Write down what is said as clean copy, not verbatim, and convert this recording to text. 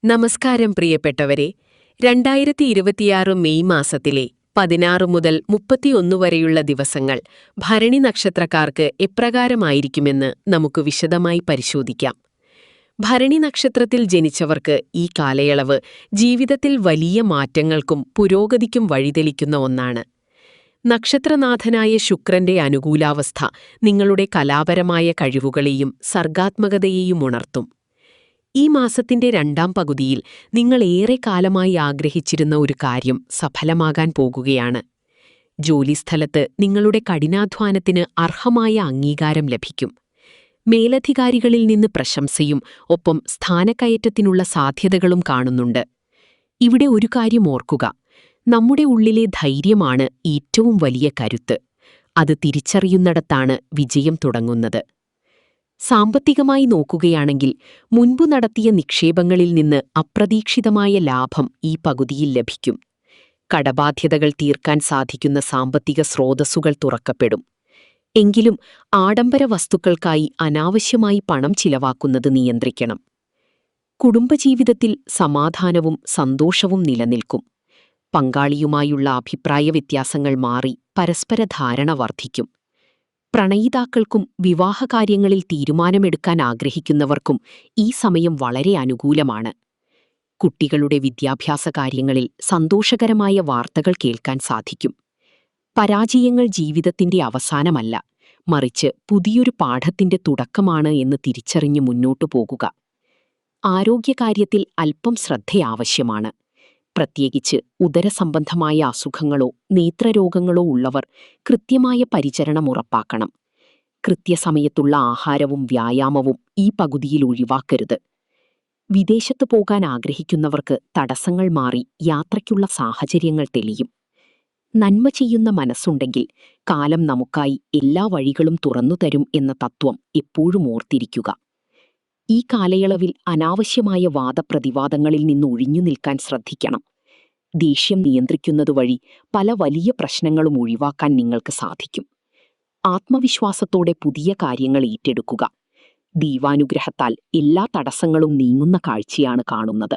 നമസ്കാരം പ്രിയപ്പെട്ടവരെ. 2026 മെയ് മാസത്തിലെ 16 മുതൽ 31 വരെയുള്ള ദിവസങ്ങൾ ഭരണി നക്ഷത്രക്കാർക്ക് എപ്രകാരമായിരിക്കുമെന്ന് നമുക്ക് വിശദമായി പരിശോധിക്കാം. ഭരണി നക്ഷത്രത്തിൽ ജനിച്ചവർക്ക് ഈ കാലയളവ് ജീവിതത്തിൽ വലിയ മാറ്റങ്ങൾക്കും പുരോഗതിക്കും വഴിതെളിക്കുന്ന ഒന്നാണ്. നക്ഷത്രനാഥനായ ശുക്രന്റെ അനുകൂലാവസ്ഥ നിങ്ങളുടെ കലാപരമായ കഴിവുകളെയും സർഗാത്മകതയെയും ഉണർത്തും. ഈ മാസത്തിന്റെ രണ്ടാം പകുതിയിൽ നിങ്ങൾ ഏറെ കാലമായി ആഗ്രഹിച്ചിരുന്ന ഒരു കാര്യം സഫലമാകാൻ പോകുകയാണ്. ജോലിസ്ഥലത്ത് നിങ്ങളുടെ കഠിനാധ്വാനത്തിന് അർഹമായ അംഗീകാരം ലഭിക്കും. മേലധികാരികളിൽ നിന്ന് പ്രശംസയും ഒപ്പം സ്ഥാനക്കയറ്റത്തിനുള്ള സാധ്യതകളും കാണുന്നുണ്ട്. ഇവിടെ ഒരു കാര്യം ഓർക്കുക, നമ്മുടെ ഉള്ളിലെ ധൈര്യമാണ് ഏറ്റവും വലിയ കരുത്ത്. അത് തിരിച്ചറിയുന്നിടത്താണ് വിജയം തുടങ്ങുന്നത്. സാമ്പത്തികമായി നോക്കുകയാണെങ്കിൽ മുൻപു നടത്തിയ നിക്ഷേപങ്ങളിൽ നിന്ന് അപ്രതീക്ഷിതമായ ലാഭം ഈ പകുതിയിൽ ലഭിക്കും. കടബാധ്യതകൾ തീർക്കാൻ സാധിക്കുന്ന സാമ്പത്തിക സ്രോതസ്സുകൾ തുറക്കപ്പെടും. എങ്കിലും ആഡംബര വസ്തുക്കൾക്കായി അനാവശ്യമായി പണം ചിലവാക്കുന്നത് നിയന്ത്രിക്കണം. കുടുംബജീവിതത്തിൽ സമാധാനവും സന്തോഷവും നിലനിൽക്കും. പങ്കാളിയുമായുള്ള അഭിപ്രായ വ്യത്യാസങ്ങൾ മാറി പരസ്പര ധാരണ വർദ്ധിക്കും. പ്രണയിതാക്കൾക്കും വിവാഹകാര്യങ്ങളിൽ തീരുമാനമെടുക്കാൻ ആഗ്രഹിക്കുന്നവർക്കും ഈ സമയം വളരെ അനുകൂലമാണ്. കുട്ടികളുടെ വിദ്യാഭ്യാസ കാര്യങ്ങളിൽ സന്തോഷകരമായ വാർത്തകൾ കേൾക്കാൻ സാധിക്കും. പരാജയങ്ങൾ ജീവിതത്തിന്റെ അവസാനമല്ല, മറിച്ച് പുതിയൊരു പാഠത്തിന്റെ തുടക്കമാണ് എന്ന് തിരിച്ചറിഞ്ഞ് മുന്നോട്ടു പോകുക. ആരോഗ്യകാര്യത്തിൽ അല്പം ശ്രദ്ധയാവശ്യമാണ്. പ്രത്യേകിച്ച് ഉദരസംബന്ധമായ അസുഖങ്ങളോ നേത്രരോഗങ്ങളോ ഉള്ളവർ കൃത്യമായ പരിചരണം ഉറപ്പാക്കണം. കൃത്യസമയത്തുള്ള ആഹാരവും വ്യായാമവും ഈ പകുതിയിൽ ഒഴിവാക്കരുത്. വിദേശത്ത് പോകാൻ ആഗ്രഹിക്കുന്നവർക്ക് തടസ്സങ്ങൾ മാറി യാത്രയ്ക്കുള്ള സാഹചര്യങ്ങൾ തെളിയും. നന്മ ചെയ്യുന്ന മനസ്സുണ്ടെങ്കിൽ കാലം നമുക്കായി എല്ലാ വഴികളും തുറന്നുതരും എന്ന തത്വം എപ്പോഴും ഓർത്തിരിക്കുക. ഈ കാലയളവിൽ അനാവശ്യമായ വാദപ്രതിവാദങ്ങളിൽ നിന്ന് ഒഴിഞ്ഞു നിൽക്കാൻ ശ്രദ്ധിക്കണം. ദേഷ്യം നിയന്ത്രിക്കുന്നതുവഴി പല വലിയ പ്രശ്നങ്ങളും ഒഴിവാക്കാൻ നിങ്ങൾക്ക് സാധിക്കും. ആത്മവിശ്വാസത്തോടെ പുതിയ കാര്യങ്ങൾ ഏറ്റെടുക്കുക. ദൈവാനുഗ്രഹത്താൽ എല്ലാ തടസ്സങ്ങളും നീങ്ങുന്ന കാഴ്ചയാണ് കാണുന്നത്.